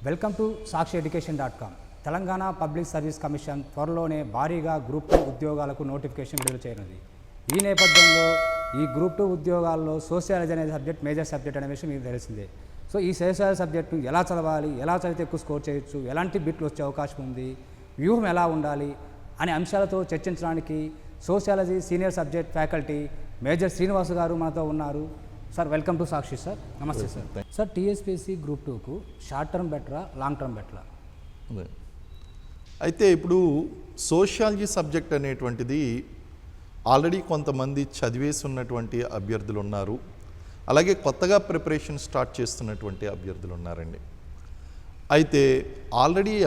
Welcome to sakshiyeducation.com. Telangana public service commission త్వరలోనే భారీగా group 2 ఉద్యోగాలకు నోటిఫికేషన్ విడుదల చేయనుంది. ఈ నేపథ్యంలో ఈ గ్రూప్ 2 ఉద్యోగాల్లో సోషియాలజీ అనే సబ్జెక్ట్ మేజర్ సబ్జెక్ట్ అనే విషయం మీకు తెలిసిందే. సో ఈ సోషియాలజీ సబ్జెక్టు ఎలా చదవాలి, ఎలా చదివితే ఎక్కువ స్కోర్ చేయొచ్చు, ఎలాంటి బిట్లు వచ్చే అవకాశం ఉంది, వ్యూహం ఎలా ఉండాలి అనే అంశాలతో చర్చించడానికి sociology senior subject faculty major Srinivas గారు మనతో ఉన్నారు. Sir welcome to Sakshi sir. నమస్తే సార్. సార్ టీఎస్పీఎస్సీ గ్రూప్ 2కు షార్ట్ టర్మ్ బెటరా, లాంగ్ టర్మ్ బెటరా? అయితే ఇప్పుడు సోషియాలజీ సబ్జెక్ట్ అనేటువంటిది ఆల్రెడీ కొంతమంది చదివేసి ఉన్నటువంటి అభ్యర్థులు ఉన్నారు, అలాగే కొత్తగా ప్రిపరేషన్ స్టార్ట్ చేస్తున్నటువంటి అభ్యర్థులు ఉన్నారండి. అయితే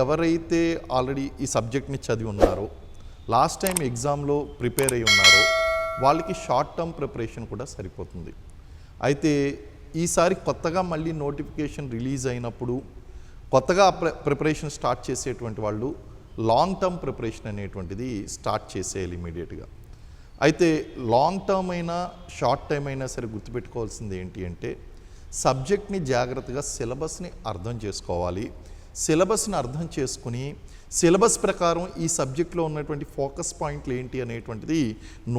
ఎవరైతే ఆల్రెడీ ఈ సబ్జెక్ట్ని చదివి ఉన్నారో, లాస్ట్ టైం ఎగ్జామ్లో ప్రిపేర్ అయి ఉన్నారో వాళ్ళకి షార్ట్ టర్మ్ ప్రిపరేషన్ కూడా సరిపోతుంది. అయితే ఈసారి కొత్తగా మళ్ళీ నోటిఫికేషన్ రిలీజ్ అయినప్పుడు కొత్తగా ప్రిపరేషన్ స్టార్ట్ చేసేటువంటి వాళ్ళు లాంగ్ టర్మ్ ప్రిపరేషన్ అనేటువంటిది స్టార్ట్ చేసేయాలి ఇమీడియట్గా. అయితే లాంగ్ టర్మ్ అయినా షార్ట్ టైం అయినా సరే గుర్తుపెట్టుకోవాల్సింది ఏంటి అంటే, సబ్జెక్ట్ని జాగ్రత్తగా సిలబస్ని అర్థం చేసుకోవాలి. సిలబస్ని అర్థం చేసుకుని సిలబస్ ప్రకారం ఈ సబ్జెక్ట్లో ఉన్నటువంటి ఫోకస్ పాయింట్లు ఏంటి అనేటువంటిది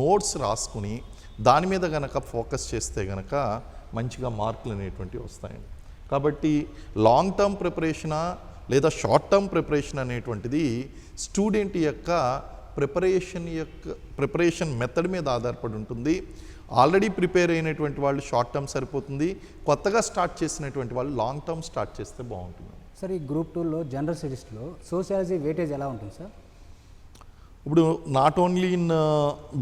నోట్స్ రాసుకుని దాని మీద గనక ఫోకస్ చేస్తే గనక మంచిగా మార్కులు అనేటువంటివి వస్తాయండి. కాబట్టి లాంగ్ టర్మ్ ప్రిపరేషనా లేదా షార్ట్ టర్మ్ ప్రిపరేషన్ అనేటువంటిది స్టూడెంట్ యొక్క ప్రిపరేషన్ మెథడ్ మీద ఆధారపడి ఉంటుంది. ఆల్రెడీ ప్రిపేర్ అయినటువంటి వాళ్ళు షార్ట్ టర్మ్ సరిపోతుంది, కొత్తగా స్టార్ట్ చేసినటువంటి వాళ్ళు లాంగ్ టర్మ్ స్టార్ట్ చేస్తే బాగుంటుంది. సార్ ఈ గ్రూప్ 2లో జనరల్ స్టడీస్లో సోషియాలజీ వెయిటేజ్ ఎలా ఉంటుంది సార్? ఇప్పుడు not only in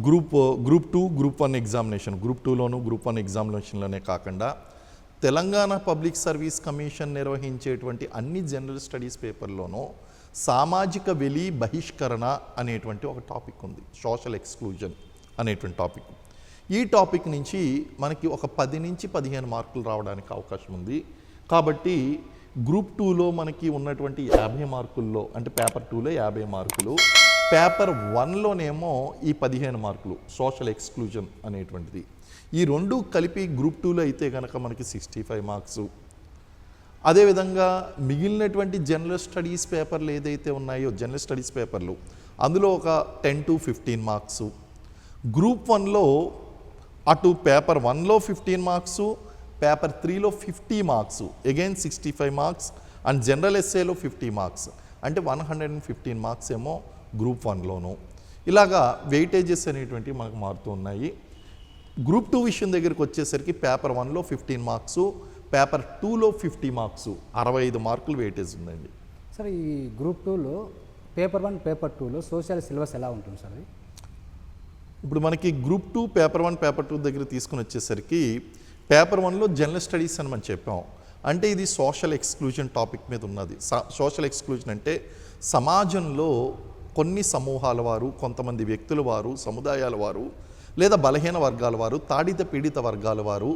group 2 group 1 examination, group 2లోను గ్రూప్ 1 ఎగ్జామినేషన్లోనే కాకుండా తెలంగాణ పబ్లిక్ సర్వీస్ కమిషన్ నిర్వహించేటువంటి అన్ని జనరల్ స్టడీస్ పేపర్లోనూ సామాజిక వెలి బహిష్కరణ అనేటువంటి ఒక టాపిక్ ఉంది, సోషల్ ఎక్స్క్లూజన్ అనేటువంటి టాపిక్. ఈ టాపిక్ నుంచి మనకి ఒక 10 నుంచి 15 మార్కులు రావడానికి అవకాశం ఉంది. కాబట్టి గ్రూప్ 2లో మనకి ఉన్నటువంటి 50 మార్కుల్లో, అంటే పేపర్ 2లో 50 మార్కులు, పేపర్ 1లోనేమో ఈ 15 మార్కులు సోషల్ ఎక్స్క్లూజన్ అనేటువంటిది. ఈ రెండు కలిపి గ్రూప్ 2లో అయితే కనుక మనకి 65 మార్క్స్. అదేవిధంగా మిగిలినటువంటి జనరల్ స్టడీస్ పేపర్లు ఏదైతే ఉన్నాయో, జనరల్ స్టడీస్ పేపర్లు, అందులో ఒక 10 to 15 మార్క్స్. గ్రూప్ 1లో అటు పేపర్ 1లో 15 మార్క్స్, పేపర్ 3లో 50 marks, again 65 marks, and general ఎస్ఏలో 50 మార్క్స్, అంటే 115 మార్క్స్ ఏమో గ్రూప్ 1లోను. ఇలాగా వెయిటేజెస్ అనేటువంటివి మనకు మారుతూ ఉన్నాయి. గ్రూప్ 2 విషయం దగ్గరికి వచ్చేసరికి పేపర్ 1లో 15 మార్క్స్, పేపర్ 2లో 50 మార్క్స్, 65 మార్కులు వెయిటేజ్ ఉందండి. సార్ ఈ గ్రూప్ 2లో పేపర్ 1 పేపర్ 2లో సోషల్ సిలబస్ ఎలా ఉంటుంది సార్? ఇప్పుడు మనకి గ్రూప్ 2 పేపర్ 1 పేపర్ 2 దగ్గర తీసుకుని వచ్చేసరికి పేపర్ 1లో జనరల్ స్టడీస్ అని మనం చెప్పాం. అంటే ఇది సోషల్ ఎక్స్క్లూజన్ టాపిక్ మీద ఉన్నది. సోషల్ ఎక్స్క్లూజన్ అంటే సమాజంలో కొన్ని సమూహాల వారు, కొంతమంది వ్యక్తుల వారు, సముదాయాల వారు, లేదా బలహీన వర్గాల వారు, తాడిత పీడిత వర్గాల వారు,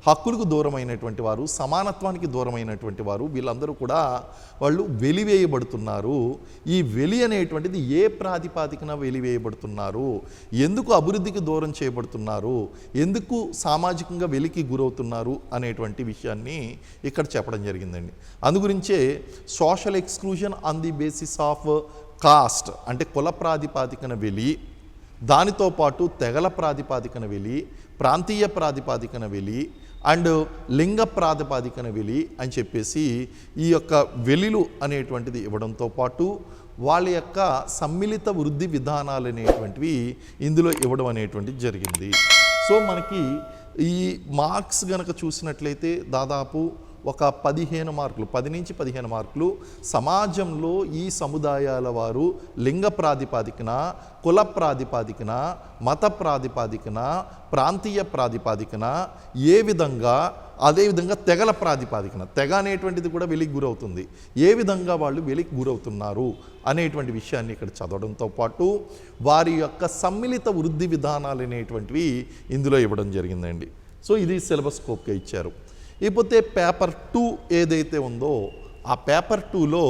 హక్కులకు దూరమైనటువంటి వారు, సమానత్వానికి దూరమైనటువంటి వారు, వీళ్ళందరూ కూడా వాళ్ళు వెలివేయబడుతున్నారు. ఈ వెలి అనేటువంటిది ఏ ప్రాతిపాదికన వెలివేయబడుతున్నారు, ఎందుకు అభివృద్ధికి దూరం చేయబడుతున్నారు, ఎందుకు సామాజికంగా వెలికి గురవుతున్నారు అనేటువంటి విషయాన్ని ఇక్కడ చెప్పడం జరిగిందండి. అందుగురించే social exclusion on the basis of caste, అంటే కుల ప్రాతిపాదికన వెలి, దానితో పాటు తెగల ప్రాతిపాదికన వెలి, ప్రాంతీయ ప్రాతిపాదికన వెలి, అండ్ లింగ ప్రాతిపాదికన వెలి అని చెప్పేసి ఈ యొక్క వెలిలు అనేటువంటిది ఇవ్వడంతో పాటు వాళ్ళ యొక్క సమ్మిళిత వృద్ధి విధానాలు అనేటువంటివి ఇందులో ఇవ్వడం అనేటువంటిది జరిగింది. సో మనకి ఈ మార్క్స్ గనక చూసినట్లయితే దాదాపు ఒక 15 మార్కులు, 10 నుంచి 15 మార్కులు సమాజంలో ఈ సముదాయాల వారు లింగ ప్రాతిపాదికన, కుల ప్రాతిపాదికన, మత ప్రాతిపాదికన, ప్రాంతీయ ప్రాతిపాదికన, ఏ విధంగా, అదేవిధంగా తెగల ప్రాతిపాదికన, తెగ అనేటువంటిది కూడా వెలికి గురవుతుంది, ఏ విధంగా వాళ్ళు వెలికి గురవుతున్నారు అనేటువంటి విషయాన్ని ఇక్కడ చదవడంతో పాటు వారి యొక్క సమ్మిళిత వృద్ధి విధానాలు అనేటువంటివి ఇందులో ఇవ్వడం జరిగిందండి. సో ఇది సిలబస్ స్కోప్గా ఇచ్చారు. ఇకపోతే పేపర్ 2 ఏదైతే ఉందో ఆ పేపర్ 2లో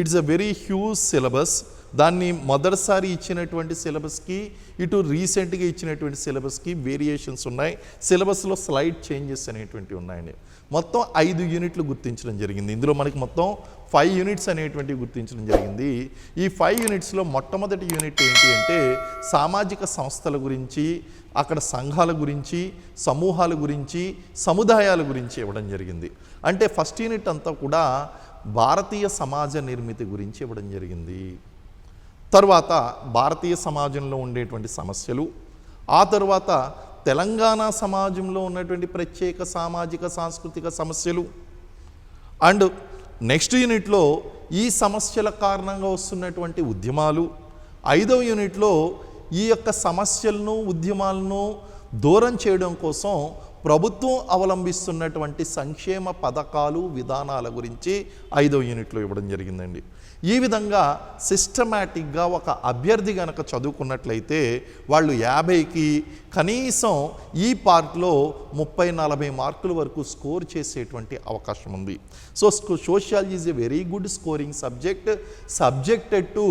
it's a very huge syllabus. దాన్ని మొదటిసారి ఇచ్చినటువంటి సిలబస్కి ఇటు రీసెంట్గా ఇచ్చినటువంటి సిలబస్కి వేరియేషన్స్ ఉన్నాయి. సిలబస్లో స్లైడ్ చేంజెస్ అనేటువంటివి ఉన్నాయండి. మొత్తం 5 యూనిట్లు గుర్తించడం జరిగింది. ఇందులో మనకి మొత్తం 5 యూనిట్స్ అనేటువంటివి గుర్తించడం జరిగింది. ఈ 5 యూనిట్స్లో మొట్టమొదటి యూనిట్ ఏంటి అంటే సామాజిక సంస్థల గురించి, అక్కడ సంఘాల గురించి, సమూహాల గురించి, సముదాయాల గురించి ఇవ్వడం జరిగింది. అంటే ఫస్ట్ యూనిట్ అంతా కూడా భారతీయ సమాజ నిర్మితి గురించి ఇవ్వడం జరిగింది. తర్వాత భారతీయ సమాజంలో ఉండేటువంటి సమస్యలు, ఆ తర్వాత తెలంగాణ సమాజంలో ఉన్నటువంటి ప్రత్యేక సామాజిక సాంస్కృతిక సమస్యలు, అండ్ నెక్స్ట్ యూనిట్లో ఈ సమస్యల కారణంగా వస్తున్నటువంటి ఉద్యమాలు, 5వ యూనిట్లో ఈ యొక్క సమస్యలను ఉద్యమాలను దూరం చేయడం కోసం ప్రభుత్వం అవలంబిస్తున్నటువంటి సంక్షేమ పథకాలు విధానాల గురించి 5వ యూనిట్లో ఇవ్వడం జరిగిందండి. ఈ విధంగా సిస్టమేటిక్గా ఒక అభ్యర్థి గనక చదువుకున్నట్లయితే వాళ్ళు 50కి కనీసం ఈ పార్ట్లో 30-40 మార్కుల వరకు స్కోర్ చేసేటువంటి అవకాశం ఉంది. So sociology is a very good scoring subjected to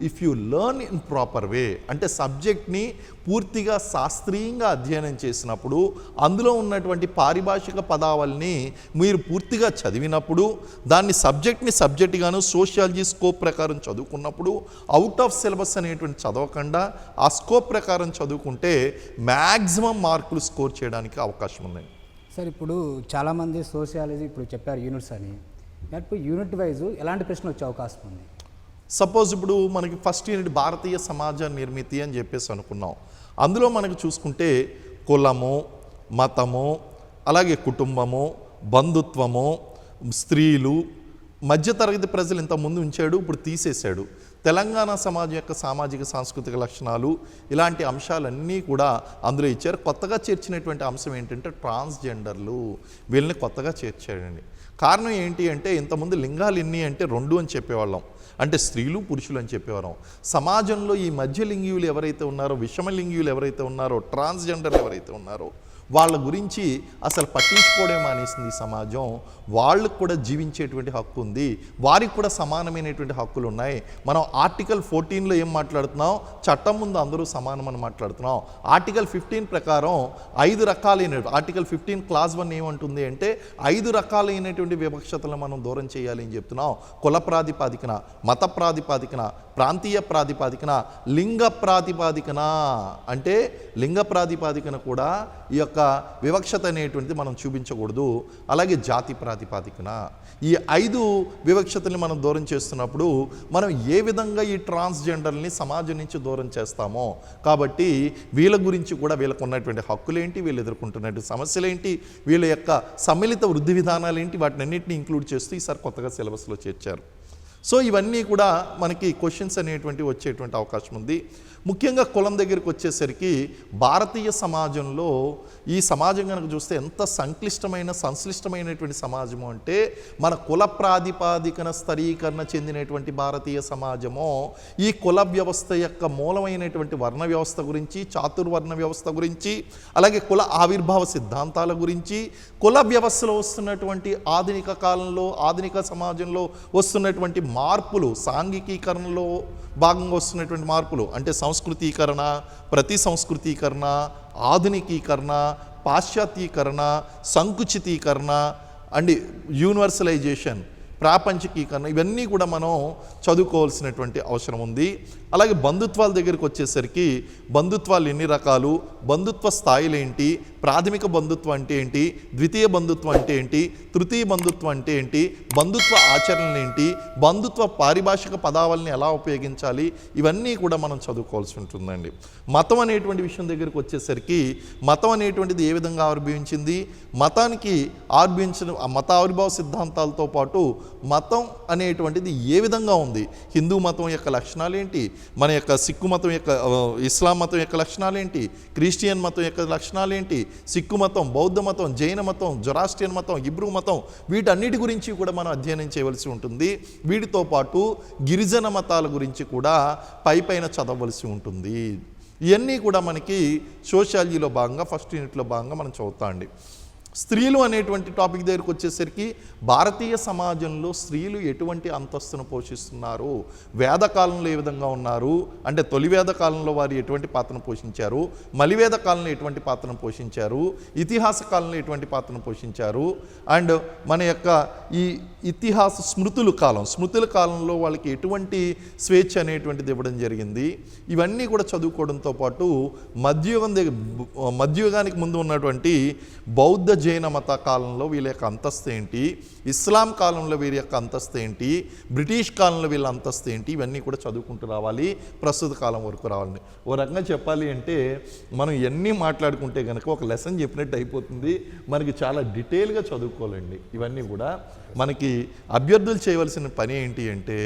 if you learn in proper way. అంటే సబ్జెక్ట్ని పూర్తిగా శాస్త్రీయంగా అధ్యయనం చేసినప్పుడు, అందులో ఉన్నటువంటి పారిభాషిక పదావళిని మీరు పూర్తిగా చదివినప్పుడు, దాన్ని సబ్జెక్ట్గాను సోషియాలజీ స్కోప్ ప్రకారం చదువుకున్నప్పుడు, అవుట్ ఆఫ్ సిలబస్ అనేటువంటి చదవకుండా ఆ స్కోప్ ప్రకారం చదువుకుంటే మ్యాక్సిమం మార్కులు స్కోర్ చేయడానికి అవకాశం ఉందండి. సార్, ఇప్పుడు చాలామంది సోషియాలజీ ఇప్పుడు చెప్పారు యూనిట్స్ అని, ఇప్పుడు యూనిట్ వైజ్ ఎలాంటి ప్రశ్నలు వచ్చే అవకాశం ఉంది? సపోజ్ ఇప్పుడు మనకి ఫస్ట్ యూనిట్ భారతీయ సమాజ నిర్మితి అని చెప్పేసి అనుకున్నాం. అందులో మనకు చూసుకుంటే కులము, మతము, అలాగే కుటుంబము, బంధుత్వము, స్త్రీలు, మధ్యతరగతి ప్రజలు ఇంతకుముందు ఉంచాడు, ఇప్పుడు తీసేశాడు. తెలంగాణ సమాజం యొక్క సామాజిక సాంస్కృతిక లక్షణాలు, ఇలాంటి అంశాలన్నీ కూడా అందులో ఇచ్చారు. కొత్తగా చేర్చినటువంటి అంశం ఏంటంటే ట్రాన్స్జెండర్లు, వీళ్ళని కొత్తగా చేర్చాడండి. కారణం ఏంటి అంటే ఇంతకుముందు లింగాలు ఎన్ని అంటే 2 అని చెప్పేవాళ్ళం, అంటే స్త్రీలు పురుషులు అని చెప్పేవాళ్ళం. సమాజంలో ఈ మధ్యలింగీయులు ఎవరైతే ఉన్నారో, విషమలింగీయులు ఎవరైతే ఉన్నారో, ట్రాన్స్జెండర్లు ఎవరైతే ఉన్నారో వాళ్ళ గురించి అసలు పట్టించుకోవడం మానేసింది ఈ సమాజం. వాళ్ళకు కూడా జీవించేటువంటి హక్కు ఉంది, వారికి కూడా సమానమైనటువంటి హక్కులు ఉన్నాయి. మనం ఆర్టికల్ 14లో ఏం మాట్లాడుతున్నాం? చట్టం ముందు అందరూ సమానం అని మాట్లాడుతున్నాం. ఆర్టికల్ 15 ప్రకారం 5 రకాలైన, ఆర్టికల్ 15 క్లాజ్ 1 ఏమంటుంది అంటే 5 రకాలైనటువంటి వివక్షతలను మనం దూరం చేయాలి అని చెప్తున్నాం. కుల ప్రాతిపాదికన, మత ప్రాతిపాదికన, ప్రాంతీయ ప్రాతిపాదికన, లింగ ప్రాతిపాదికన. అంటే లింగ ప్రాతిపాదికన కూడా ఈ యొక్క వివక్షత అనేటువంటిది మనం చూపించకూడదు. అలాగే జాతి ప్రాతిపాదికన. ఈ 5 వివక్షతల్ని మనం దూరం చేస్తున్నప్పుడు మనం ఏ విధంగా ఈ ట్రాన్స్జెండర్ని సమాజం నుంచి దూరం చేస్తామో, కాబట్టి వీళ్ళ గురించి కూడా వీళ్ళకు ఉన్నటువంటి హక్కులేంటి, వీళ్ళు ఎదుర్కొంటున్నటువంటి సమస్యలేంటి, వీళ్ళ యొక్క సమ్మిళిత వృద్ధి విధానాలు ఏంటి, వాటిని అన్నింటినీ ఇంక్లూడ్ చేస్తూ ఈసారి కొత్తగా సిలబస్లో చేర్చారు. సో ఇవన్నీ కూడా మనకి క్వశ్చన్స్ అనేటువంటివి వచ్చేటువంటి అవకాశం ఉంది. ముఖ్యంగా కులం దగ్గరికి వచ్చేసరికి భారతీయ సమాజంలో ఈ సమాజం కనుక చూస్తే ఎంత సంక్లిష్టమైనటువంటి సమాజము అంటే మన కుల ప్రాతిపాదికన స్థరీకరణ చెందినటువంటి భారతీయ సమాజము ఈ కుల వ్యవస్థ యొక్క మూలమైనటువంటి వర్ణ వ్యవస్థ గురించి, చాతుర్వర్ణ వ్యవస్థ గురించి, అలాగే కుల ఆవిర్భావ సిద్ధాంతాల గురించి, కుల వ్యవస్థలో వస్తున్నటువంటి ఆధునిక కాలంలో ఆధునిక సమాజంలో వస్తున్నటువంటి మార్పులు, సాంఘికీకరణలో భాగంగా వస్తున్నటువంటి మార్పులు అంటే సంస్కృతీకరణ, ప్రతి సంస్కృతీకరణ, ఆధునికీకరణ, పాశ్చాత్యీకరణ, సంకుచితీకరణ అండ్ యూనివర్సలైజేషన్, ప్రాపంచికీకరణ, ఇవన్నీ కూడా మనం చదువుకోవాల్సినటువంటి అవసరం ఉంది. అలాగే బంధుత్వాల దగ్గరికి వచ్చేసరికి బంధుత్వాలు ఎన్ని రకాలు, బంధుత్వ స్థాయిలు ఏంటి, ప్రాథమిక బంధుత్వం అంటే ఏంటి, ద్వితీయ బంధుత్వం అంటే ఏంటి, తృతీయ బంధుత్వం అంటే ఏంటి, బంధుత్వ ఆచరణలు ఏంటి, బంధుత్వ పారిభాషిక పదావళిని ఎలా ఉపయోగించాలి, ఇవన్నీ కూడా మనం చదువుకోవాల్సి ఉంటుందండి. మతం అనేటువంటి విషయం దగ్గరికి వచ్చేసరికి మతం అనేటువంటిది ఏ విధంగా ఆవిర్భవించింది, మతానికి ఆవిర్భవించిన మత ఆవిర్భావ సిద్ధాంతాలతో పాటు మతం అనేటువంటిది ఏ విధంగా ఉంది, హిందూ మతం యొక్క లక్షణాలు ఏంటి, మన యొక్క సిక్కు మతం యొక్క, ఇస్లాం మతం యొక్క లక్షణాలు ఏంటి, క్రిస్టియన్ మతం యొక్క లక్షణాలు ఏంటి, సిక్కు మతం, బౌద్ధ మతం, జైన మతం, జొరాస్ట్రియన్ మతం, హిబ్రూ మతం, వీటన్నిటి గురించి కూడా మనం అధ్యయనం చేయవలసి ఉంటుంది. వీటితో పాటు గిరిజన మతాల గురించి కూడా పైన చదవలసి ఉంటుంది. ఇవన్నీ కూడా మనకి సోషియాలజీలో భాగంగా ఫస్ట్ యూనిట్లో భాగంగా మనం చదువుతామండి. స్త్రీలు అనేటువంటి టాపిక్ దగ్గరికి వచ్చేసరికి భారతీయ సమాజంలో స్త్రీలు ఎటువంటి అంతస్తును పోషిస్తున్నారు, వేదకాలంలో ఏ విధంగా ఉన్నారు, అంటే తొలి వేద కాలంలో వారు ఎటువంటి పాత్రను పోషించారు, మలివేద కాలంలో ఎటువంటి పాత్రను పోషించారు, ఇతిహాస కాలంలో ఎటువంటి పాత్రను పోషించారు, అండ్ మన యొక్క ఈ ఇతిహాస స్మృతుల కాలంలో వాళ్ళకి ఎటువంటి స్వేచ్ఛ అనేటువంటిది ఇవ్వడం జరిగింది. ఇవన్నీ కూడా చదువుకోవడంతో పాటు మధ్యయుగానికి ముందు ఉన్నటువంటి బౌద్ధ జైన మత కాలంలో వీళ్ళ యొక్క అంతస్తు ఏంటి, ఇస్లాం కాలంలో వీరి యొక్క అంతస్తు ఏంటి, బ్రిటిష్ కాలంలో వీళ్ళ అంతస్తు ఏంటి, ఇవన్నీ కూడా చదువుకుంటూ రావాలి, ప్రస్తుత కాలం వరకు రావాలని. ఓ రకంగా చెప్పాలి అంటే మనం ఇవన్నీ మాట్లాడుకుంటే కనుక ఒక లెసన్ చెప్పినట్టు అయిపోతుంది. మనకి చాలా డీటెయిల్గా చదువుకోవాలండి. ఇవన్నీ కూడా మనకి అభ్యర్థులు చేయవలసిన పని ఏంటి అంటే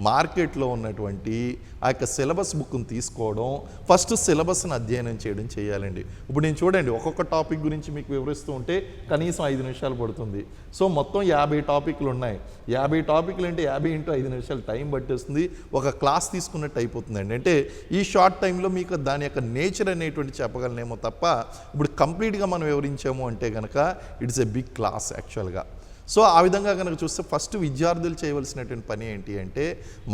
మార్కెట్లో ఉన్నటువంటి ఆ యొక్క సిలబస్ బుక్ని తీసుకోవడం, ఫస్ట్ సిలబస్ని అధ్యయనం చేయడం చేయాలండి. ఇప్పుడు నేను చూడండి ఒక్కొక్క టాపిక్ గురించి మీకు వివరిస్తూ ఉంటే కనీసం 5 నిమిషాలు పడుతుంది. సో మొత్తం 50 టాపిక్లు ఉన్నాయి. 50 టాపిక్లు అంటే 50 × 5 నిమిషాలు టైం పట్టేస్తుంది. ఒక క్లాస్ తీసుకున్నట్టు అయిపోతుందండి. అంటే ఈ షార్ట్ టైంలో మీకు దాని యొక్క నేచర్ అనేటువంటి చెప్పగలనేమో తప్ప ఇప్పుడు కంప్లీట్గా మనం వివరించాము అంటే కనుక ఇట్స్ ఎ బిగ్ క్లాస్ యాక్చువల్గా. సో ఆ విధంగా కనుక చూస్తే ఫస్ట్ విద్యార్థులు చేయవలసినటువంటి పని ఏంటి అంటే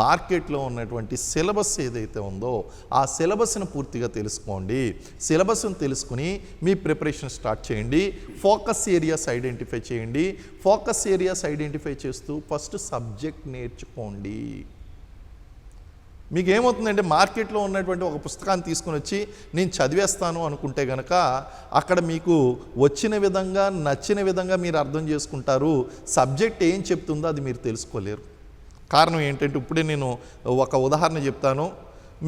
మార్కెట్లో ఉన్నటువంటి సిలబస్ ఏదైతే ఉందో ఆ సిలబస్ని పూర్తిగా తెలుసుకోండి. సిలబస్ని తెలుసుకుని మీ ప్రిపరేషన్ స్టార్ట్ చేయండి. ఫోకస్ ఏరియాస్ ఐడెంటిఫై చేయండి. ఫోకస్ ఏరియాస్ ఐడెంటిఫై చేస్తూ ఫస్ట్ సబ్జెక్ట్ నేర్చుకోండి. మీకు ఏమవుతుందంటే మార్కెట్లో ఉన్నటువంటి ఒక పుస్తకాన్ని తీసుకుని వచ్చి నేను చదివేస్తాను అనుకుంటే కనుక అక్కడ మీకు వచ్చిన విధంగా నచ్చిన విధంగా మీరు అర్థం చేసుకుంటారు. సబ్జెక్ట్ ఏం చెప్తుందో అది మీరు తెలుసుకోలేరు. కారణం ఏంటంటే ఇప్పుడే నేను ఒక ఉదాహరణ చెప్తాను.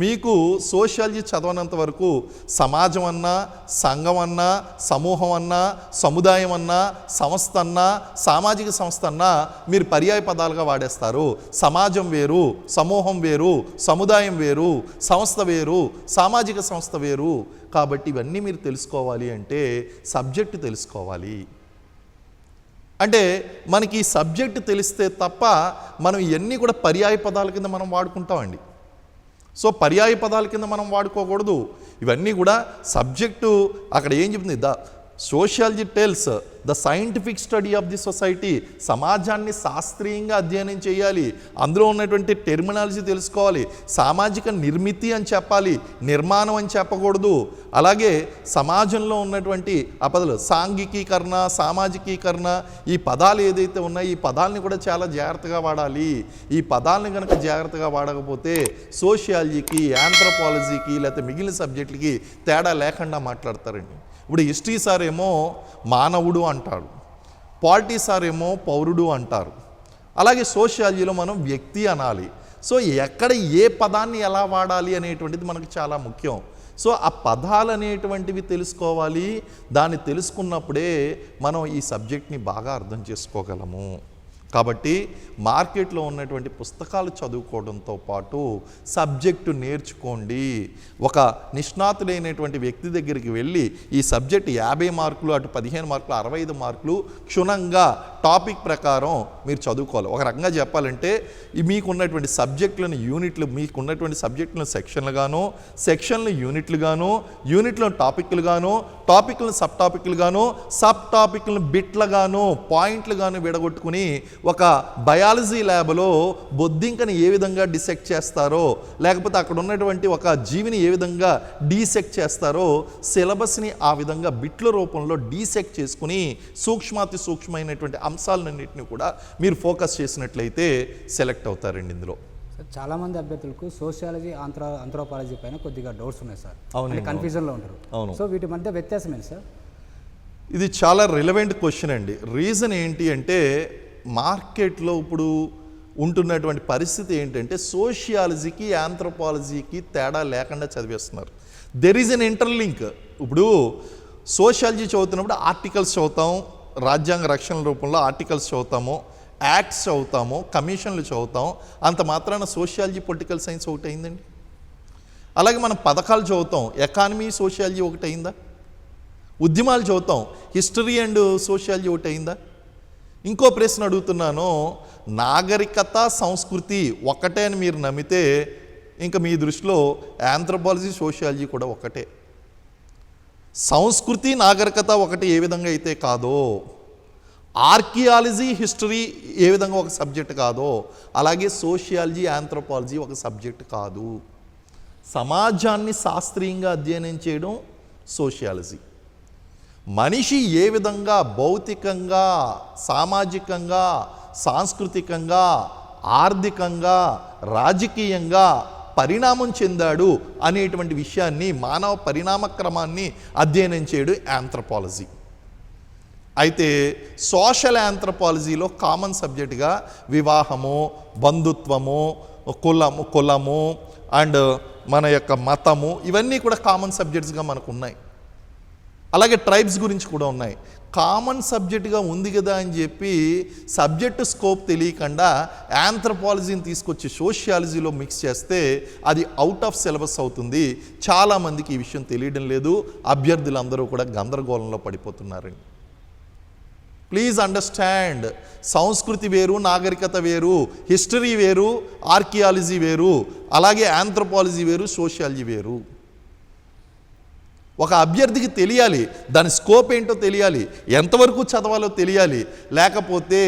మీకు సోషియాలజీ చదవనంత వరకు సమాజం అన్నా, సంఘం అన్నా, సమూహం అన్నా, సముదాయం అన్నా, సంస్థ అన్నా, సామాజిక సంస్థ అన్నా మీరు పర్యాయ పదాలుగా వాడేస్తారు. సమాజం వేరు, సమూహం వేరు, సముదాయం వేరు, సంస్థ వేరు, సామాజిక సంస్థ వేరు. కాబట్టి ఇవన్నీ మీరు తెలుసుకోవాలి అంటే సబ్జెక్టు తెలుసుకోవాలి. అంటే మనకి ఈ సబ్జెక్టు తెలిస్తే తప్ప మనం ఇవన్నీ కూడా పర్యాయ పదాల కింద మనం వాడుకుంటామండి. సో పర్యాయ పదాల కింద మనం వాడుకోకూడదు. ఇవన్నీ కూడా సబ్జెక్టు అక్కడ ఏం చెప్తుంది, sociology tells the scientific study of the society. సమాజాన్ని శాస్త్రీయంగా అధ్యయనం చేయాలి. అందులో ఉన్నటువంటి టెర్మినాలజీ తెలుసుకోవాలి. సామాజిక నిర్మితి అని చెప్పాలి, నిర్మాణం అని చెప్పకూడదు. అలాగే సమాజంలో ఉన్నటువంటి ఆ పదాలు సాంఘికీకరణ, సామాజికీకరణ, ఈ పదాలు ఏదైతే ఉన్నాయో ఈ పదాలని కూడా చాలా జాగ్రత్తగా వాడాలి. ఈ పదాలని కనుక జాగ్రత్తగా వాడకపోతే సోషియాలజీకి, యాంథ్రోపాలజీకి లేకపోతే మిగిలిన సబ్జెక్టులకి తేడా లేకుండా మాట్లాడతారండి. ఇప్పుడు హిస్టరీ సార్ ఏమో మానవుడు అంటాడు, పాలిటీ సార్ ఏమో పౌరుడు అంటారు. అలాగే సోషియాలజీలో మనం వ్యక్తి అనాలి. సో ఎక్కడ ఏ పదాన్ని ఎలా వాడాలి అనేటువంటిది మనకు చాలా ముఖ్యం. సో ఆ పదాలు అనేటువంటివి తెలుసుకోవాలి. దాన్ని తెలుసుకున్నప్పుడే మనం ఈ సబ్జెక్ట్ని బాగా అర్థం చేసుకోగలము. కాబట్టి మార్కెట్లో ఉన్నటువంటి పుస్తకాలు చదువుకోవడంతో పాటు సబ్జెక్టు నేర్చుకోండి. ఒక నిష్ణాతుడైనటువంటి వ్యక్తి దగ్గరికి వెళ్ళి ఈ సబ్జెక్ట్ 50 మార్కులు, అటు 15 మార్కులు, 65 మార్కులు క్షుణ్ణంగా టాపిక్ ప్రకారం మీరు చదువుకోవాలి. ఒక రకంగా చెప్పాలంటే మీకున్నటువంటి సబ్జెక్టులను యూనిట్లు, మీకున్నటువంటి సబ్జెక్టులను సెక్షన్లుగాను, సెక్షన్లు యూనిట్లుగాను, యూనిట్లను టాపిక్లుగాను, టాపిక్లను సబ్ టాపిక్లుగాను, సబ్ టాపిక్లను బిట్లుగాను, పాయింట్లుగాను విడగొట్టుకుని ఒక బయాలజీ ల్యాబ్లో బొద్దింకని ఏ విధంగా డిసెక్ట్ చేస్తారో, లేకపోతే అక్కడ ఉన్నటువంటి ఒక జీవిని ఏ విధంగా డీసెక్ట్ చేస్తారో సిలబస్ని ఆ విధంగా బిట్ల రూపంలో డీసెక్ట్ చేసుకుని సూక్ష్మాతి సూక్ష్మమైనటువంటి అంశాలన్నింటినీ కూడా మీరు ఫోకస్ చేసినట్లయితే సెలెక్ట్ అవుతారండి. ఇందులో చాలామంది అభ్యర్థులకు సోషియాలజీ, ఆంథ్రోపాలజీ పైన కొద్దిగా డౌట్స్ ఉన్నాయి సార్. అవును, కన్ఫ్యూజన్లో ఉంటారు. అవును. సో వీటి మధ్య వ్యత్యాసం ఏంటి సార్? ఇది చాలా రిలవెంట్ క్వశ్చన్ అండి. రీజన్ ఏంటి అంటే మార్కెట్లో ఇప్పుడు ఉంటున్నటువంటి పరిస్థితి ఏంటంటే సోషియాలజీకి, యాంథ్రోపాలజీకి తేడా లేకుండా చదివేస్తున్నారు. There is an interlink. ఇప్పుడు సోషియాలజీ చదువుతున్నప్పుడు ఆర్టికల్స్ చదువుతాం, రాజ్యాంగ రక్షణ రూపంలో ఆర్టికల్స్ చదువుతాము, యాక్ట్స్ చదువుతాము, కమిషన్లు చదువుతాం. అంత మాత్రాన సోషియాలజీ పొలిటికల్ సైన్స్ ఒకటి అయిందండి. అలాగే మనం పథకాలు చదువుతాం, ఎకానమీ సోషియాలజీ ఒకటి అయిందా? ఉద్యమాలు చదువుతాం, హిస్టరీ అండ్ సోషియాలజీ ఒకటి అయిందా? ఇంకో ప్రశ్న అడుగుతున్నాను, నాగరికత, సంస్కృతి ఒకటే అని మీరు నమ్మితే ఇంకా మీ దృష్టిలో యాంథ్రోపాలజీ, సోషియాలజీ కూడా ఒకటే. సంస్కృతి నాగరికత ఒకటి ఏ విధంగా అయితే కాదో, ఆర్కియాలజీ హిస్టరీ ఏ విధంగా ఒక సబ్జెక్ట్ కాదో, అలాగే సోషియాలజీ ఆంథ్రోపాలజీ ఒక సబ్జెక్ట్ కాదు. సమాజాన్ని శాస్త్రీయంగా అధ్యయనం చేయడం సోషియాలజీ. మనిషి ఏ విధంగా భౌతికంగా, సామాజికంగా, సాంస్కృతికంగా, ఆర్థికంగా, రాజకీయంగా పరిణామం చెందాడు అనేటువంటి విషయాన్ని, మానవ పరిణామ క్రమాన్ని అధ్యయనం చేయడం ఆంథ్రోపాలజీ. అయితే సోషల్ ఆంథ్రోపాలజీలో కామన్ సబ్జెక్టుగా వివాహము, బంధుత్వము, కులము అండ్ మన యొక్క మతము, ఇవన్నీ కూడా కామన్ సబ్జెక్ట్స్గా మనకు ఉన్నాయి. అలాగే ట్రైబ్స్ గురించి కూడా ఉన్నాయి. కామన్ సబ్జెక్టుగా ఉంది కదా అని చెప్పి సబ్జెక్టు స్కోప్ తెలియకుండా ఆంథ్రోపాలజీని తీసుకొచ్చి సోషియాలజీలో మిక్స్ చేస్తే అది అవుట్ ఆఫ్ సిలబస్ అవుతుంది. చాలామందికి ఈ విషయం తెలియడం లేదు. అభ్యర్థులందరూ కూడా గందరగోళంలో పడిపోతున్నారండి. ప్లీజ్ అండర్స్టాండ్, సంస్కృతి వేరు, నాగరికత వేరు, హిస్టరీ వేరు, ఆర్కియాలజీ వేరు, అలాగే ఆంథ్రోపాలజీ వేరు, సోషియాలజీ వేరు. ఒక అభ్యర్థికి తెలియాలి, దాని స్కోప్ ఏంటో తెలియాలి, ఎంతవరకు చదవాలో తెలియాలి. లేకపోతే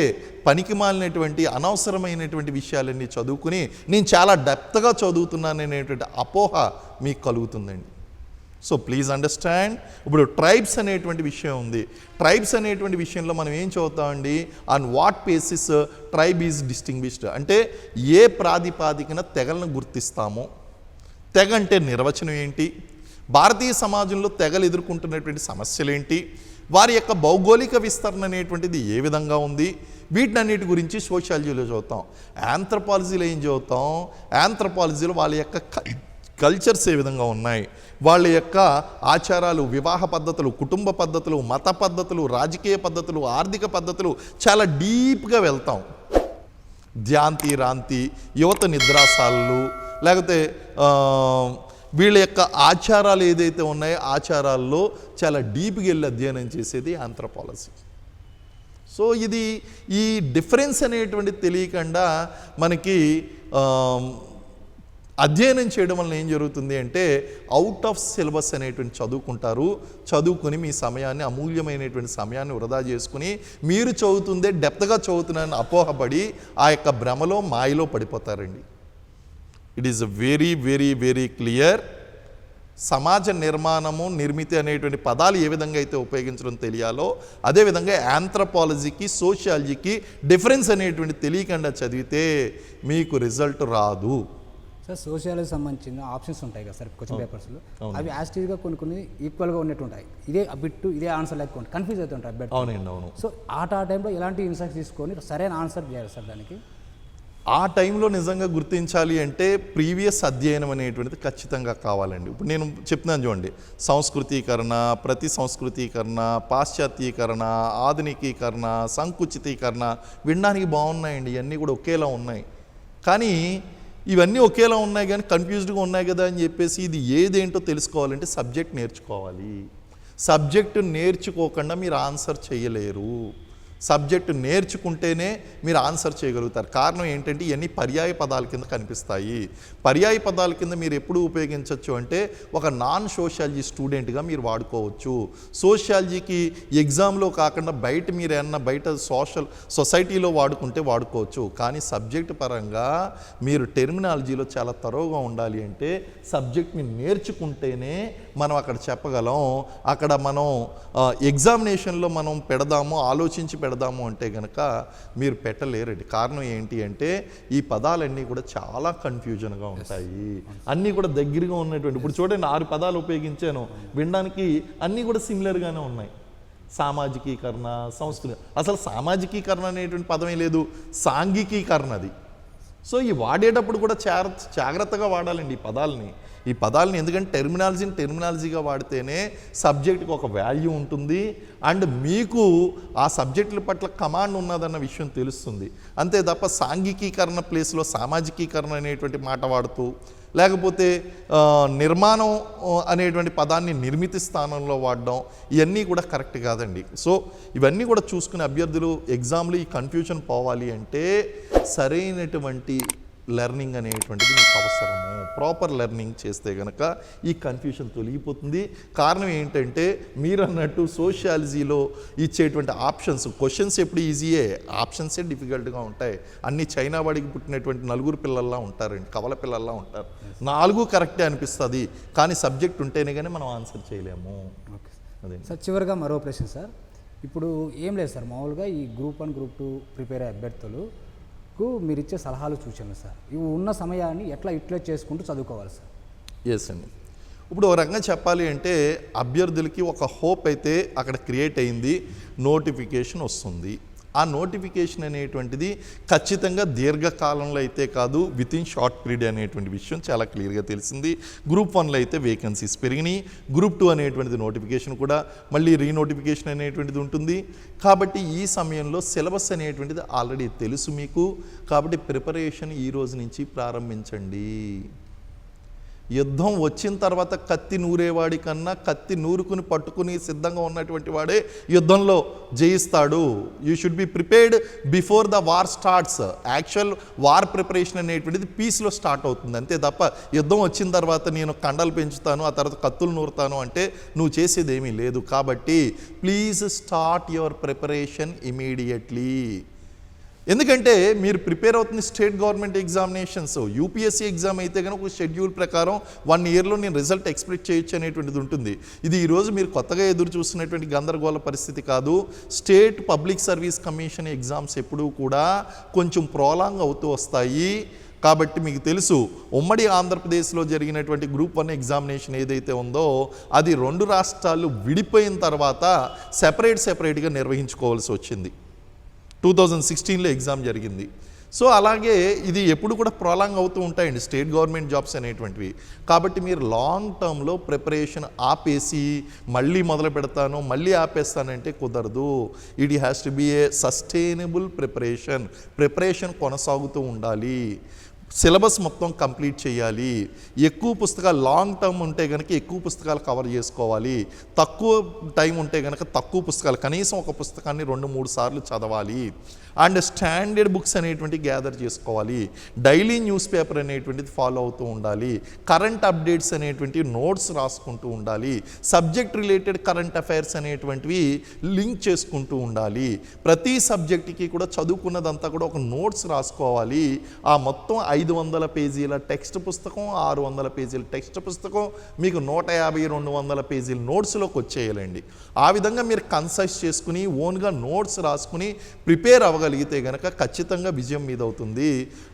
పనికిమాలినటువంటి అనవసరమైనటువంటి విషయాలన్నీ చదువుకుని నేను చాలా డెప్త్గా చదువుతున్నాను అనేటువంటి అపోహ మీకు కలుగుతుందండి. So please understand. ఇప్పుడు ట్రైబ్స్ అనేటువంటి విషయం ఉంది. ట్రైబ్స్ అనేటువంటి విషయంలో మనం ఏం చదువుతామండి? On what basis tribe is distinguished అంటే ఏ ప్రాతిపాదికన తెగలను గుర్తిస్తామో, తెగ అంటే నిర్వచనం ఏంటి, భారతీయ సమాజంలో తెగలు ఎదుర్కొంటున్నటువంటి సమస్యలు ఏంటి, వారి యొక్క భౌగోళిక విస్తరణ అనేటువంటిది ఏ విధంగా ఉంది, వీటినన్నిటి గురించి సోషియాలజీలో చదువుతాం. ఆంథ్రోపాలజీలో ఏం చదువుతాం? ఆంథ్రోపాలజీలో వాళ్ళ యొక్క కల్చర్స్ ఏ విధంగా ఉన్నాయి, వాళ్ళ యొక్క ఆచారాలు, వివాహ పద్ధతులు, కుటుంబ పద్ధతులు, మత పద్ధతులు, రాజకీయ పద్ధతులు, ఆర్థిక పద్ధతులు చాలా డీప్గా వెళ్తాం. ధ్యాంతి రాంతి, యువత నిద్రాసాలు, లేకపోతే వీళ్ళ యొక్క ఆచారాలు ఏదైతే ఉన్నాయో ఆచారాల్లో చాలా డీప్గా వెళ్ళి అధ్యయనం చేసేది ఆంథ్రోపాలజీ. సో ఇది ఈ డిఫరెన్స్ అనేటువంటిది తెలియకుండా మనకి అధ్యయనం చేయడం వల్ల ఏం జరుగుతుంది అంటే అవుట్ ఆఫ్ సిలబస్ అనేటువంటి చదువుకుంటారు. చదువుకుని మీ సమయాన్ని, అమూల్యమైనటువంటి సమయాన్ని వృధా చేసుకుని మీరు చదువుతుందే డెప్త్గా చదువుతున్నారని అపోహపడి ఆ యొక్క భ్రమలో, మాయలో పడిపోతారండి. It is very very very clear. సమాజ నిర్మాణము, నిర్మితి అనేటువంటి పదాలు ఏ విధంగా అయితే ఉపయోగించడం తెలియాలో అదేవిధంగా ఆంథ్రోపాలజీకి, సోషియాలజీకి డిఫరెన్స్ అనేటువంటి తెలియకుండా చదివితే మీకు రిజల్ట్ రాదు. సార్ సోషియాలజీ సంబంధించిన ఆప్షన్స్ ఉంటాయి కదా సార్ క్వశ్చన్ పేపర్స్లో, అవి యాస్టీజ్గా కొన్ని ఈక్వల్గా ఉన్నట్టు ఉంటాయి. ఇదే బిట్టు ఇదే ఆన్సర్ లేకుండా కన్ఫ్యూజ్ అవుతుంటాయి అభ్యర్థి. అవునండి, అవును. సో ఆ టైంలో ఎలాంటి ఇన్స్ట్రక్షన్ తీసుకొని సరైన ఆన్సర్ చేయాలి సార్ దానికి? ఆ టైంలో నిజంగా గుర్తించాలి అంటే ప్రీవియస్ అధ్యయనం అనేటువంటిది ఖచ్చితంగా కావాలండి. ఇప్పుడు నేను చెప్తున్నాను చూడండి, సంస్కృతీకరణ, ప్రతి సంస్కృతీకరణ, పాశ్చాత్యీకరణ, ఆధునికీకరణ, సంకుచితీకరణ వినడానికి బాగున్నాయండి, ఇవన్నీ కూడా ఒకేలా ఉన్నాయి. కానీ ఇవన్నీ ఒకేలా ఉన్నాయి కానీ కన్ఫ్యూజ్డ్గా ఉన్నాయి కదా అని చెప్పేసి ఇది ఏదేంటో తెలుసుకోవాలంటే సబ్జెక్ట్ నేర్చుకోవాలి. సబ్జెక్టు నేర్చుకోకుండా మీరు ఆన్సర్ చేయలేరు. సబ్జెక్టు నేర్చుకుంటేనే మీరు ఆన్సర్ చేయగలుగుతారు. కారణం ఏంటంటే ఇవన్నీ పర్యాయ పదాల కింద కనిపిస్తాయి. పర్యాయ పదాల కింద మీరు ఎప్పుడు ఉపయోగించవచ్చు అంటే ఒక నాన్ సోషియాలజీ స్టూడెంట్గా మీరు వాడుకోవచ్చు. సోషియాలజీకి ఎగ్జామ్లో కాకుండా బయట మీరు ఏమన్నా బయట సొసైటీలో వాడుకుంటే వాడుకోవచ్చు. కానీ సబ్జెక్ట్ పరంగా మీరు టెర్మినాలజీలో చాలా తరోగా ఉండాలి అంటే సబ్జెక్ట్ని నేర్చుకుంటేనే మనం అక్కడ చెప్పగలం. అక్కడ మనం ఎగ్జామినేషన్లో మనం పెడదాము, ఆలోచించి పెడదాము అంటే కనుక మీరు పెట్టలేరండి. కారణం ఏంటి అంటే ఈ పదాలన్నీ కూడా చాలా కన్ఫ్యూజన్గా ఉంటాయి. అన్నీ కూడా దగ్గరగా ఉన్నటువంటి, ఇప్పుడు చూడండి 6 పదాలు ఉపయోగించాను, వినడానికి అన్నీ కూడా సిమిలర్గానే ఉన్నాయి. సామాజికీకరణ, సంస్కృతి, అసలు సామాజికీకరణ అనేటువంటి పదమే లేదు, సాంఘికీకరణ అది. సో ఈ వాడేటప్పుడు కూడా జాగ్రత్తగా వాడాలండి ఈ పదాలని ఎందుకంటే టెర్మినాలజీగా వాడితేనే సబ్జెక్ట్కి ఒక వాల్యూ ఉంటుంది అండ్ మీకు ఆ సబ్జెక్టుల పట్ల కమాండ్ ఉన్నదన్న విషయం తెలుస్తుంది. అంతే తప్ప సాంఘికీకరణ ప్లేస్లో సామాజికీకరణ అనేటువంటి మాట వాడుతూ, లేకపోతే నిర్మాణం అనేటువంటి పదాన్ని నిర్మితి స్థానంలో వాడడం, ఇవన్నీ కూడా కరెక్ట్ కాదండి. సో ఇవన్నీ కూడా చూసుకునే అభ్యర్థులు ఎగ్జామ్లో ఈ కన్ఫ్యూజన్ పోవాలి అంటే సరైనటువంటి లెర్నింగ్ అనేటువంటిది మీకు అవసరము. ప్రాపర్ లెర్నింగ్ చేస్తే కనుక ఈ కన్ఫ్యూషన్ తొలగిపోతుంది. కారణం ఏంటంటే మీరు అన్నట్టు సోషియాలజీలో ఇచ్చేటువంటి ఆప్షన్స్, క్వశ్చన్స్ ఎప్పుడు ఈజీయే, ఆప్షన్సే డిఫికల్ట్గా ఉంటాయి. అన్ని చైనా వాడికి పుట్టినటువంటి నలుగురు పిల్లల్లా ఉంటారండి, కవల పిల్లల్లా ఉంటారు. 4 కరెక్టే అనిపిస్తుంది, కానీ సబ్జెక్ట్ ఉంటేనే కానీ మనం ఆన్సర్ చేయలేము. ఓకే అదే సార్. చివరిగా మరో ప్రశ్న సార్. ఇప్పుడు ఏం లేదు సార్, మామూలుగా ఈ గ్రూప్ 1 గ్రూప్ 2 ప్రిపేర్ అయ్యే అభ్యర్థులకు మీరు ఇచ్చే సలహాలు సూచనలు సార్, ఇవి ఉన్న సమయాన్ని ఎట్లా యూటిలైజ్ చేసుకుంటూ చదువుకోవాలి సార్? ఎస్ అండి. ఇప్పుడు ఒక రకంగా చెప్పాలి అంటే అభ్యర్థులకి ఒక హోప్ అయితే అక్కడ క్రియేట్ అయింది, నోటిఫికేషన్ వస్తుంది. ఆ నోటిఫికేషన్ అనేటువంటిది ఖచ్చితంగా దీర్ఘకాలంలో అయితే కాదు, విత్ ఇన్ షార్ట్ పీరియడ్ అనేటువంటి విషయం చాలా క్లియర్గా తెలిసింది. గ్రూప్ 1లో అయితే వేకెన్సీస్ పెరిగినాయి, గ్రూప్ 2 అనేటువంటిది నోటిఫికేషన్ కూడా మళ్ళీ రీనోటిఫికేషన్ అనేటువంటిది ఉంటుంది. కాబట్టి ఈ సమయంలో సిలబస్ అనేటువంటిది ఆల్రెడీ తెలుసు మీకు. కాబట్టి ప్రిపరేషన్ ఈ రోజు నుంచి ప్రారంభించండి. యుద్ధం వచ్చిన తర్వాత కత్తి నూరేవాడి కన్నా కత్తి నూరుకుని పట్టుకుని సిద్ధంగా ఉన్నటువంటి వాడే యుద్ధంలో జయిస్తాడు. You should be prepared before the war starts. Actual war preparation అనేటువంటిది పీస్లో స్టార్ట్ అవుతుంది, అంతే తప్ప యుద్ధం వచ్చిన తర్వాత నేను కండలు పెంచుతాను, ఆ తర్వాత కత్తులు నూరుతాను అంటే నువ్వు చేసేది ఏమీ లేదు. కాబట్టి please start your preparation immediately. ఎందుకంటే మీరు ప్రిపేర్ అవుతుంది state government examinations. UPSC exam అయితే కనుక ఒక షెడ్యూల్ ప్రకారం 1 ఇయర్లో నేను రిజల్ట్ ఎక్స్పెక్ట్ చేయొచ్చు అనేటువంటిది ఉంటుంది. ఇది ఈరోజు మీరు కొత్తగా ఎదురు చూస్తున్నటువంటి గందరగోళ పరిస్థితి కాదు. State public service commission exams ఎప్పుడూ కూడా కొంచెం ప్రోలాంగ్ అవుతూ వస్తాయి. కాబట్టి మీకు తెలుసు, ఉమ్మడి ఆంధ్రప్రదేశ్లో జరిగినటువంటి గ్రూప్ 1 ఎగ్జామినేషన్ ఏదైతే ఉందో అది 2 రాష్ట్రాలు విడిపోయిన తర్వాత సెపరేట్గా నిర్వహించుకోవాల్సి వచ్చింది. 2016లో ఎగ్జామ్ జరిగింది. సో అలాగే ఇది ఎప్పుడు కూడా ప్రోలాంగ్ అవుతూ ఉంటాయండి స్టేట్ గవర్నమెంట్ జాబ్స్ అనేటువంటివి. కాబట్టి మీరు లాంగ్ టర్మ్లో ప్రిపరేషన్ ఆపేసి మళ్ళీ మొదలు పెడతాను మళ్ళీ ఆపేస్తానంటే కుదరదు. It has to be A sustainable preparation కొనసాగుతూ ఉండాలి. సిలబస్ మొత్తం కంప్లీట్ చేయాలి. ఎక్కువ పుస్తకాలు లాంగ్ టర్మ్ ఉంటే కనుక ఎక్కువ పుస్తకాలు కవర్ చేసుకోవాలి. తక్కువ టైం ఉంటే కనుక తక్కువ పుస్తకాలు, కనీసం ఒక పుస్తకాన్ని 2-3 సార్లు చదవాలి. అండ్ స్టాండర్డ్ బుక్స్ అనేటువంటి గ్యాదర్ చేసుకోవాలి. డైలీ న్యూస్ పేపర్ అనేటువంటిది ఫాలో అవుతూ ఉండాలి. కరెంట్ అప్డేట్స్ అనేటువంటి నోట్స్ రాసుకుంటూ ఉండాలి. సబ్జెక్ట్ రిలేటెడ్ కరెంట్ అఫైర్స్ అనేటువంటివి లింక్ చేసుకుంటూ ఉండాలి. ప్రతి సబ్జెక్ట్కి కూడా చదువుకున్నదంతా కూడా ఒక నోట్స్ రాసుకోవాలి. ఆ మొత్తం 500 పేజీల టెక్స్ట్ పుస్తకం, 600 పేజీల టెక్స్ట్ పుస్తకం మీకు 150-200 పేజీల నోట్స్లోకి వచ్చేయాలండి. ఆ విధంగా మీరు కన్సైజ్ చేసుకుని ఓన్గా నోట్స్ రాసుకుని ప్రిపేర్ అవ్వగలిగితే కనుక ఖచ్చితంగా విజయం మీద అవుతుంది.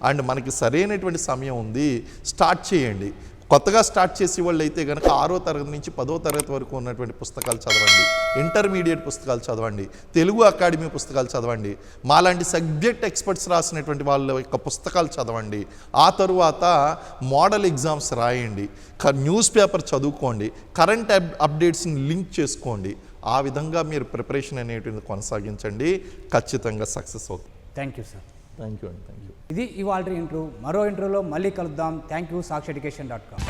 అండ్ మనకి సరైనటువంటి సమయం ఉంది, స్టార్ట్ చేయండి. కొత్తగా స్టార్ట్ చేసే వాళ్ళు అయితే కనుక 6వ తరగతి నుంచి 10వ తరగతి వరకు ఉన్నటువంటి పుస్తకాలు చదవండి. ఇంటర్మీడియట్ పుస్తకాలు చదవండి. తెలుగు అకాడమీ పుస్తకాలు చదవండి. మాలాంటి సబ్జెక్ట్ ఎక్స్పర్ట్స్ రాసినటువంటి వాళ్ళ యొక్క పుస్తకాలు చదవండి. ఆ తరువాత మోడల్ ఎగ్జామ్స్ రాయండి. న్యూస్ పేపర్ చదువుకోండి. కరెంట్ అప్డేట్స్ని లింక్ చేసుకోండి. ఆ విధంగా మీరు ప్రిపరేషన్ అనేటువంటి కొనసాగించండి. ఖచ్చితంగా సక్సెస్ అవుతుంది. Thank you sir. Thank you అండి. Thank you. ఇది ఇవాల్టి ఇంటర్వ్యూ. మరో ఇంటర్వ్యూలో మళ్ళీ కలుద్దాం. Thank you. సాక్షి ఎడ్యుకేషన్.com.